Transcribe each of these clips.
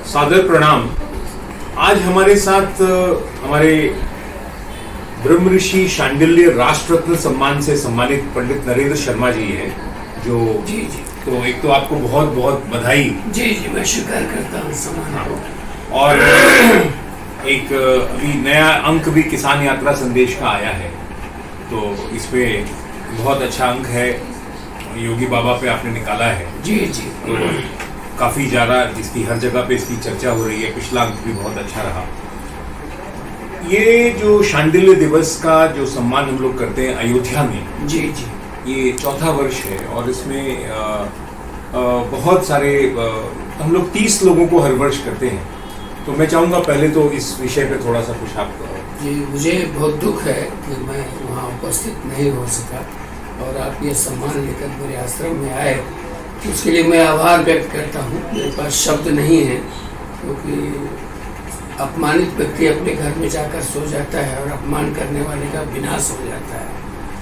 सादर प्रणाम। आज हमारे साथ हमारे ब्रह्म ऋषि शांडिल्य राष्ट्र रत्न सम्मान से सम्मानित पंडित नरेंद्र शर्मा जी हैं, जो जी तो एक तो आपको बहुत बहुत बधाई। जी मैं स्वीकार करता हूँ सम्मान को। और एक अभी नया अंक भी किसान यात्रा संदेश का आया है, तो इसमें बहुत अच्छा अंक है, योगी बाबा पे आपने निकाला है। जी तो काफी ज्यादा इसकी हर जगह पे इसकी चर्चा हो रही है। पिछला अंक भी बहुत अच्छा रहा। ये जो शांडिल्य दिवस का जो सम्मान हम लोग करते हैं अयोध्या में, जी ये चौथा वर्ष है और इसमें बहुत सारे हम लोग 30 लोगों को हर वर्ष करते हैं। तो मैं चाहूंगा पहले तो इस विषय पे थोड़ा सा कुछ आप। जी मुझे बहुत दुख है कि मैं वहाँ उपस्थित नहीं हो सका और आप ये सम्मान लेकर मेरे आश्रम में आए, उसके लिए मैं आभार व्यक्त करता हूँ। मेरे पास शब्द नहीं है, क्योंकि अपमानित व्यक्ति अपने घर में जाकर सो जाता है और अपमान करने वाले का विनाश हो जाता है।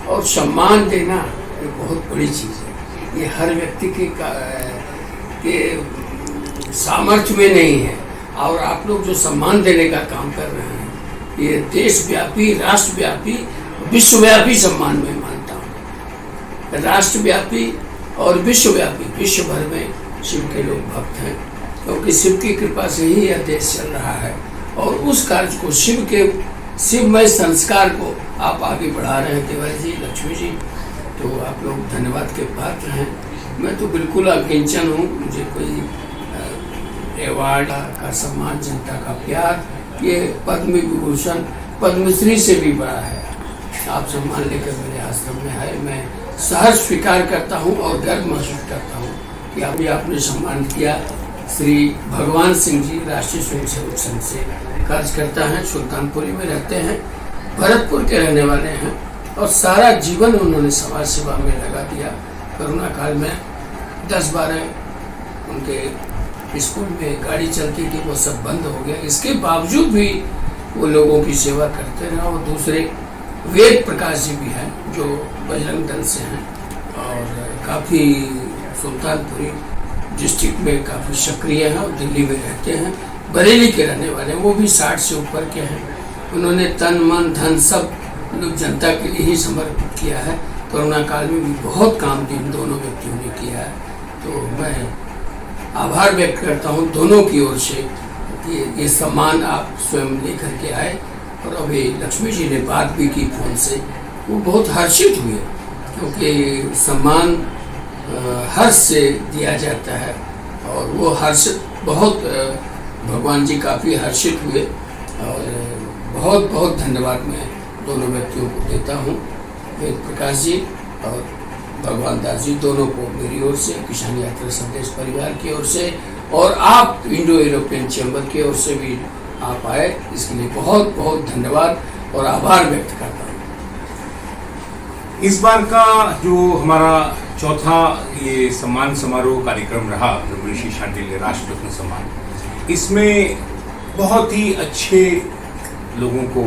और सम्मान देना ये बहुत बड़ी चीज़ है, ये हर व्यक्ति के सामर्थ्य में नहीं है। और आप लोग जो सम्मान देने का काम कर रहे हैं, ये देशव्यापी, राष्ट्रव्यापी, विश्वव्यापी सम्मान मैं मानता हूँ। राष्ट्रव्यापी और विश्वव्यापी, विश्व भर में शिव के लोग भक्त हैं, क्योंकि शिव की कृपा से ही यह देश चल रहा है। और उस कार्य को, शिवमय संस्कार को आप आगे बढ़ा रहे हैं तिवारी जी, लक्ष्मी जी, तो आप लोग धन्यवाद के पात्र हैं। मैं तो बिल्कुल अकिंचन हूँ, मुझे कोई अवार्ड का सम्मान, जनता का प्यार, ये पद्म विभूषण, पद्मश्री से भी बड़ा है। आप सम्मान लेकर मेरे आश्रम में आए, मैं सहर्ष स्वीकार करता हूँ और गर्व महसूस करता हूँ कि अभी आपने सम्मान किया। श्री भगवान सिंह जी राष्ट्रीय स्वयंसेवक संघ से कार्यकर्ता हैं, सुल्तानपुरी में रहते हैं, भरतपुर के रहने वाले हैं और सारा जीवन उन्होंने समाज सेवा में लगा दिया। कोरोना काल में 10-12 उनके स्कूल में गाड़ी चलती थी, वो सब बंद हो गया। इसके बावजूद भी वो लोगों की सेवा करते रहे। और दूसरे वेद प्रकाश जी भी हैं, जो बजरंग दल से हैं और काफ़ी सुल्तानपुरी डिस्ट्रिक्ट में काफ़ी सक्रिय हैं और दिल्ली में रहते हैं, बरेली के रहने वाले हैं। वो भी 60 से ऊपर के हैं। उन्होंने तन मन धन सब लोग जनता के लिए ही समर्पित किया है। कोरोना काल में भी बहुत काम इन दोनों व्यक्तियों ने किया है। तो मैं आभार व्यक्त करता हूँ दोनों की ओर से कि ये सम्मान आप स्वयं लेकर के आए। और अभी लक्ष्मी जी ने बात भी की फोन से, वो बहुत हर्षित हुए, क्योंकि सम्मान हर्ष से दिया जाता है और वो हर्ष बहुत, भगवान जी काफ़ी हर्षित हुए। और बहुत बहुत धन्यवाद मैं दोनों व्यक्तियों को देता हूँ, वेद प्रकाश जी और भगवान दास जी, दोनों को मेरी ओर से, किसान यात्रा संदेश परिवार की ओर से, और आप इंडो यूरोपियन चैम्बर की ओर से भी आप आए, इसके लिए बहुत बहुत धन्यवाद और आभार व्यक्त करता हूँ। इस बार का जो हमारा चौथा ये सम्मान समारोह कार्यक्रम रहा, ब्रह्म ऋषि शांडिल्य राष्ट्र रत्न सम्मान, इसमें बहुत ही अच्छे लोगों को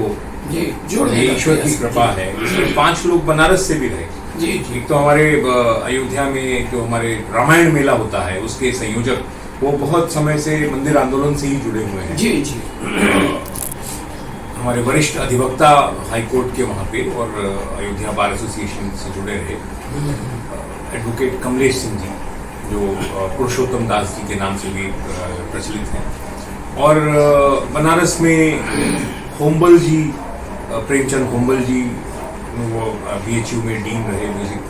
जोड़ने ईश्वर की कृपा है। इसमें 5 लोग बनारस से भी रहे। जी एक तो हमारे अयोध्या में जो हमारे रामायण मेला होता है, उसके संयोजक, वो बहुत समय से मंदिर आंदोलन से ही जुड़े हुए हैं। जी हमारे वरिष्ठ अधिवक्ता हाईकोर्ट के वहाँ पे और अयोध्या बार एसोसिएशन से जुड़े रहे एडवोकेट कमलेश सिंह जी, जो पुरुषोत्तम दास जी के नाम से भी प्रचलित हैं। और बनारस में होम्बल जी, प्रेमचंद होम्बल जी, वो BHU में डीन रहे म्यूजिक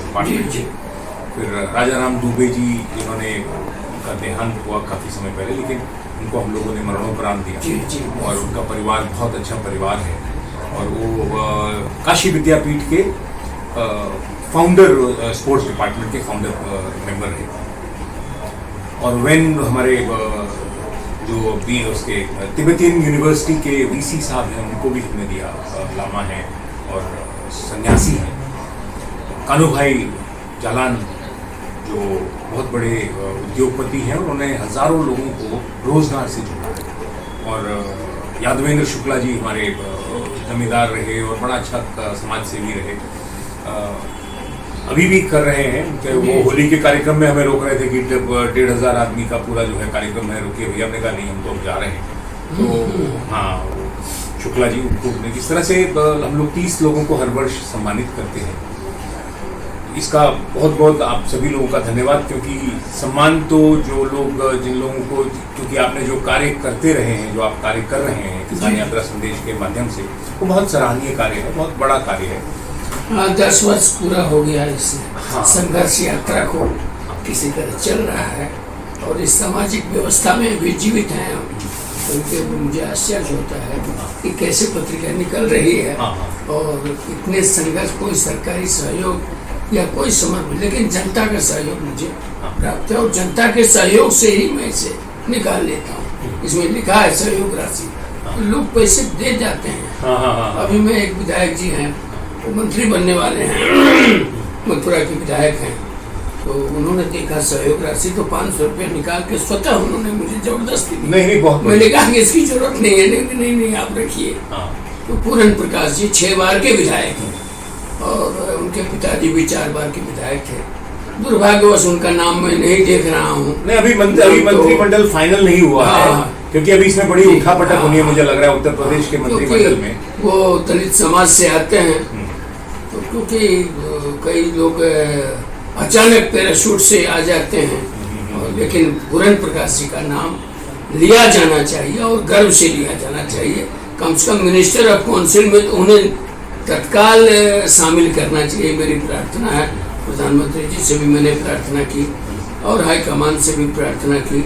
डिपार्टमेंट के। फिर राजा राम दुबे जी, जिन्होंने उनका देहांत हुआ काफ़ी समय पहले, लेकिन उनको हम लोगों ने मरणोपरांत दिया। और उनका परिवार बहुत अच्छा परिवार है और वो काशी विद्यापीठ के फाउंडर, स्पोर्ट्स डिपार्टमेंट के फाउंडर मेंबर है। और वेन हमारे जो भी उसके तिब्बतियन यूनिवर्सिटी के VC साहब हैं, उनको भी हमने दिया, लामा है और सन्यासी हैं। कानू भाई जालान, जो बहुत बड़े उद्योगपति हैं, उन्होंने हजारों लोगों को रोजगार से जोड़ा है। और यादवेंद्र शुक्ला जी हमारे जमींदार रहे और बड़ा अच्छा समाज सेवी रहे। अभी भी कर रहे हैं कि वो होली के कार्यक्रम में हमें रोक रहे थे कि 1,500 आदमी का पूरा जो है कार्यक्रम है, रुकिए भैया। हमने कहा नहीं, हम तो अब जा रहे हैं। तो हाँ, शुक्ला जी उनको इस तरह से हम लोग 30 लोगों को हर वर्ष सम्मानित करते हैं। इसका बहुत बहुत आप सभी लोगों का धन्यवाद, क्योंकि सम्मान तो जो लोग जिन लोगों को, क्योंकि आपने जो कार्य करते रहे हैं, जो आप कार्य कर रहे हैं किसान यात्रा संदेश के माध्यम से, वो बहुत सराहनीय कार्य है, बहुत बड़ा कार्य है। 10 वर्ष पूरा हो गया इस हाँ। संघर्ष यात्रा को किसी तरह चल रहा है और इस सामाजिक व्यवस्था में भी जीवित हैं हम। उनके मुझे आश्चर्य होता है कि कैसे पत्रिका निकल रही है और इतने संघर्ष, कोई सरकारी सहयोग या कोई समर्थन, लेकिन जनता का सहयोग मुझे प्राप्त है और जनता के सहयोग से ही मैं इसे निकाल लेता हूँ। इसमें लिखा है सहयोग राशि, तो लोग पैसे दे जाते हैं। अभी मैं एक विधायक जी हैं, वो मंत्री बनने वाले हैं, मथुरा के विधायक हैं, तो उन्होंने देखा सहयोग राशि तो 500 रुपये निकाल के स्वतः उन्होंने मुझे जबरदस्ती दी। नहीं, बहुत मैंने कहा कि इसकी जरूरत नहीं है। नहीं आप रखिए। तो पूरन प्रकाश जी 6 बार के विधायक हैं और उनके पिताजी भी 4 बार के विधायक थे। दुर्भाग्यवश उनका नाम मैं नहीं देख रहा हूँ। नहीं, अभी मंत्रिमंडल फाइनल नहीं हुआ है, क्योंकि अभी इसमें बड़ी उठापटक होनी है, मुझे लग रहा है उत्तर प्रदेश के मंत्रिमंडल में। वो दलित समाज से आते हैं, तो क्योंकि कई लोग अचानक पैराशूट से आ जाते हैं, लेकिन पूरन प्रकाश जी का नाम लिया जाना चाहिए और गर्व से लिया जाना चाहिए। कम से कम मिनिस्टर ऑफ काउंसिल में तो उन्हें तत्काल शामिल करना चाहिए। मेरी प्रार्थना है, प्रधानमंत्री जी से भी मैंने प्रार्थना की और हाईकमान से भी प्रार्थना की,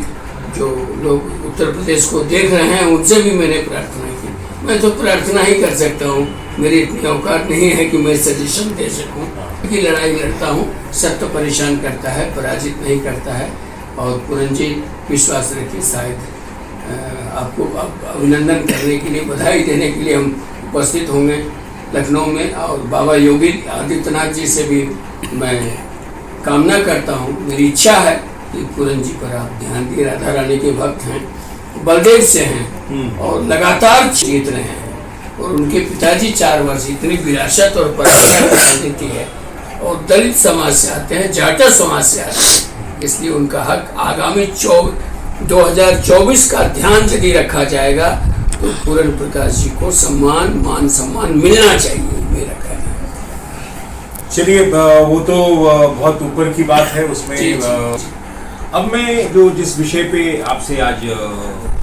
जो लोग उत्तर प्रदेश को देख रहे हैं उनसे भी मैंने प्रार्थना की। मैं तो प्रार्थना ही कर सकता हूँ, मेरी इतनी औकात नहीं है कि मैं सजेशन दे सकूँ। की लड़ाई लड़ता हूँ, सत्य परेशान करता है, पराजित नहीं करता है। और पूरन जी विश्वास रखिए, शायद आपको अभिनंदन करने के लिए, बधाई देने के लिए हम उपस्थित होंगे लखनऊ में। और बाबा योगी आदित्यनाथ जी से भी मैं कामना करता हूँ, मेरी इच्छा है कि पूरन जी पर आप ध्यान दिए। राधा रानी के भक्त हैं, बलदेव से हैं और लगातार जीत रहे हैं। और उनके पिताजी 4 वर्ष, इतनी विरासत और परंपरा की राजनीति है और दलित समाज से आते हैं, जाटा समाज से आते हैं, इसलिए उनका हक आगामी 2024 का ध्यान यदि रखा जाएगा तो पूरन प्रकाश जी को मान सम्मान मिलना चाहिए, मेरा कहना है। चलिए, वो तो बहुत ऊपर की बात है उसमें। अब मैं जो जिस विषय पे आपसे आज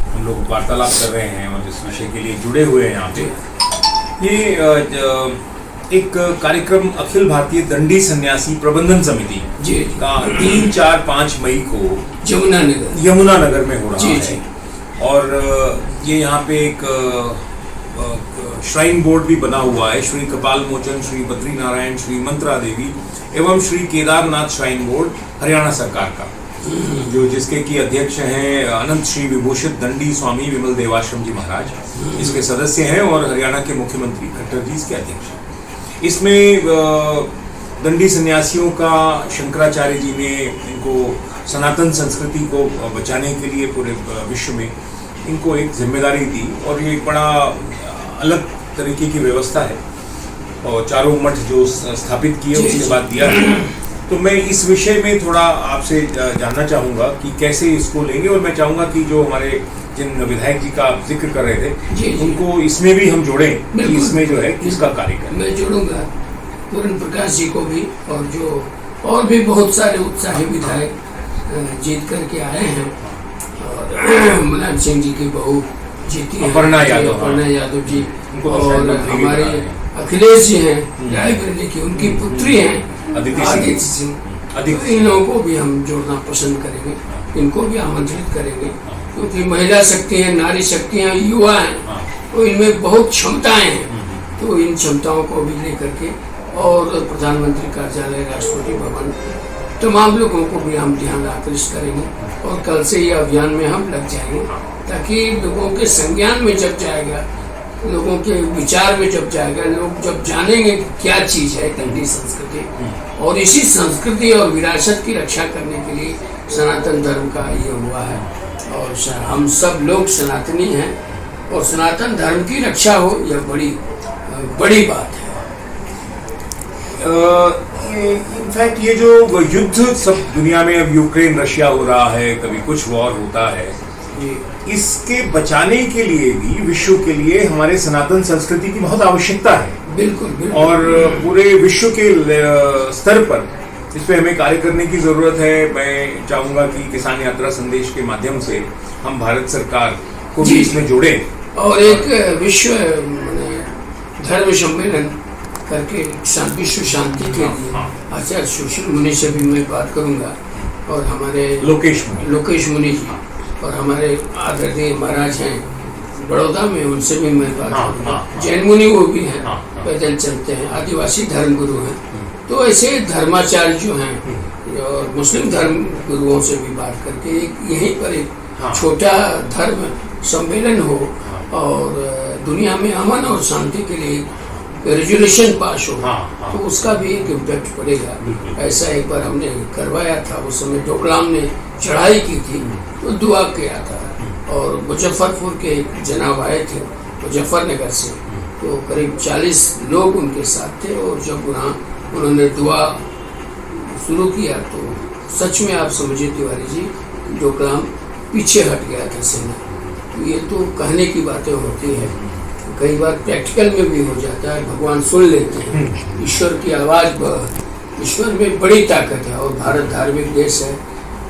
हम लोग वार्तालाप कर रहे हैं और जिस विषय के लिए जुड़े हुए हैं यहाँ पे, ये एक कार्यक्रम अखिल भारतीय दंडी सन्यासी प्रबंधन समिति का 3, 4, 5 मई को यमुनानगर में हो रहा है। और ये यहाँ पे एक श्राइन बोर्ड भी बना हुआ है, श्री कपाल मोचन, श्री बद्री नारायण, श्री मंत्रा देवी एवं श्री केदारनाथ श्राइन बोर्ड हरियाणा सरकार का, जो जिसके की अध्यक्ष हैं अनंत श्री विभूषित दंडी स्वामी विमल देवाश्रम जी महाराज, इसके सदस्य हैं और हरियाणा के मुख्यमंत्री खट्टर जी इसके अध्यक्ष हैं। इसमें दंडी सन्यासियों का शंकराचार्य जी ने इनको सनातन संस्कृति को बचाने के लिए पूरे विश्व में इनको एक जिम्मेदारी दी और ये एक बड़ा अलग तरीके की व्यवस्था है। और चारों मठ जो स्थापित किए उसके बाद दिया है। तो मैं इस विषय में थोड़ा आपसे जानना चाहूँगा कि कैसे इसको लेंगे, और मैं चाहूँगा कि जो हमारे जिन विधायक जी का आप जिक्र कर रहे थे उनको इसमें भी हम जोड़ें कि इसमें जो है किसका कार्य करें। मैं जोड़ूंगा पूरन प्रकाश जी को भी, और जो और भी बहुत सारे उत्साही विधायक जीत करके आए हैं। और मुलायम सिंह जी की बहू जीती है, अपर्णा यादव जी, और हमारे अखिलेश जी हैं रायबरेली की, उनकी पुत्री हैं आदित्य सिंह। तो इन लोगों को भी हम जोड़ना पसंद करेंगे, इनको भी आमंत्रित करेंगे, क्योंकि महिला शक्ति है, नारी शक्ति है, युवा हैं, तो इनमें बहुत क्षमताएं हैं। तो इन क्षमताओं को भी लेकर के, और प्रधानमंत्री कार्यालय, राष्ट्रपति भवन, तमाम लोगों को भी हम ध्यान आकृष्ट करेंगे। और कल से ये अभियान में हम लग जाएंगे, ताकि लोगों के संज्ञान में जब जाएगा, लोगों के विचार में जब जाएगा, लोग जब जानेंगे क्या चीज़ है दंडी संस्कृति, और इसी संस्कृति और विरासत की रक्षा करने के लिए सनातन धर्म का ये हुआ है। और हम सब लोग सनातनी हैं, और सनातन धर्म की रक्षा हो, यह बड़ी बात है। इनफैक्ट ये जो युद्ध सब दुनिया में अब यूक्रेन रशिया हो रहा है, कभी कुछ वॉर होता है, इसके बचाने के लिए भी विश्व के लिए हमारे सनातन संस्कृति की बहुत आवश्यकता है। बिल्कुल, बिल्कुल। और पूरे विश्व के स्तर पर इस पे हमें कार्य करने की जरूरत है। मैं चाहूंगा कि किसान यात्रा संदेश के माध्यम से हम भारत सरकार को भी इसमें जोड़ें और एक विश्व धर्म सम्मेलन करके विश्व शांति के लिए आचार्य सुशील मुनि से भी मैं बात करूंगा, और हमारे लोकेश मुनि जी और हमारे आदरणीय महाराज हैं बड़ौदा में, उनसे भी मैं बात करूंगा। जैन मुनि वो भी हैं, पैदल चलते हैं, आदिवासी धर्म गुरु हैं। तो ऐसे धर्माचार्य जो हैं और मुस्लिम धर्म गुरुओं से भी बात करके यहीं पर एक छोटा धर्म सम्मेलन हो और दुनिया में अमन और शांति के लिए रेजोल्यूशन पास हो, तो उसका भी एक इम्पैक्ट पड़ेगा। ऐसा एक बार हमने करवाया था, उस समय डोकलाम ने चढ़ाई की थी तो दुआ किया था, और मुजफ्फरपुर के एक जनाब आए थे मुजफ्फरनगर से, तो करीब 40 लोग उनके साथ थे, और जब उन्होंने दुआ शुरू किया तो सच में आप समझिए तिवारी जी, डोकलाम पीछे हट गया था सेना। तो ये तो कहने की बातें होती है, कई बार प्रैक्टिकल में भी हो जाता है, भगवान सुन लेते हैं। ईश्वर की आवाज़, ईश्वर में बड़ी ताकत है, और भारत धार्मिक देश है,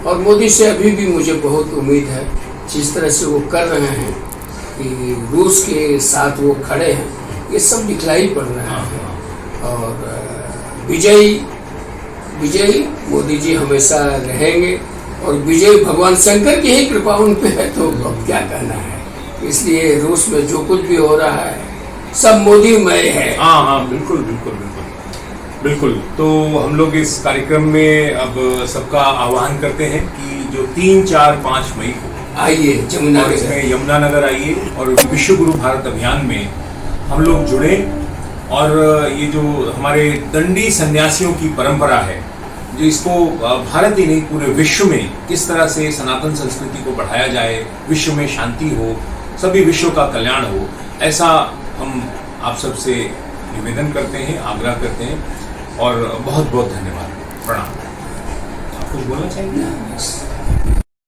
और मोदी से अभी भी मुझे बहुत उम्मीद है। जिस तरह से वो कर रहे हैं कि रूस के साथ वो खड़े हैं, ये सब दिखलाई पड़ रहा है। और विजयी मोदी जी हमेशा रहेंगे, और विजय भगवान शंकर की ही कृपा उन पे है, तो अब क्या कहना है। इसलिए रूस में जो कुछ भी हो रहा है सब मोदीमय है। हाँ, बिल्कुल बिल्कुल बिल्कुल बिल्कुल। तो हम लोग इस कार्यक्रम में अब सबका आह्वान करते हैं कि जो 3, 4, 5 मई को आइए यमुनानगर आइए, और विश्व गुरु भारत अभियान में हम लोग जुड़े। और ये जो हमारे दंडी सन्यासियों की परंपरा है, जो इसको भारत ही नहीं पूरे विश्व में किस तरह से सनातन संस्कृति को बढ़ाया जाए, विश्व में शांति हो, सभी विश्व का कल्याण हो, ऐसा हम आप सबसे निवेदन करते हैं, आग्रह करते हैं। और बहुत बहुत धन्यवाद, प्रणाम। आप कुछ बोलना चाहेंगे?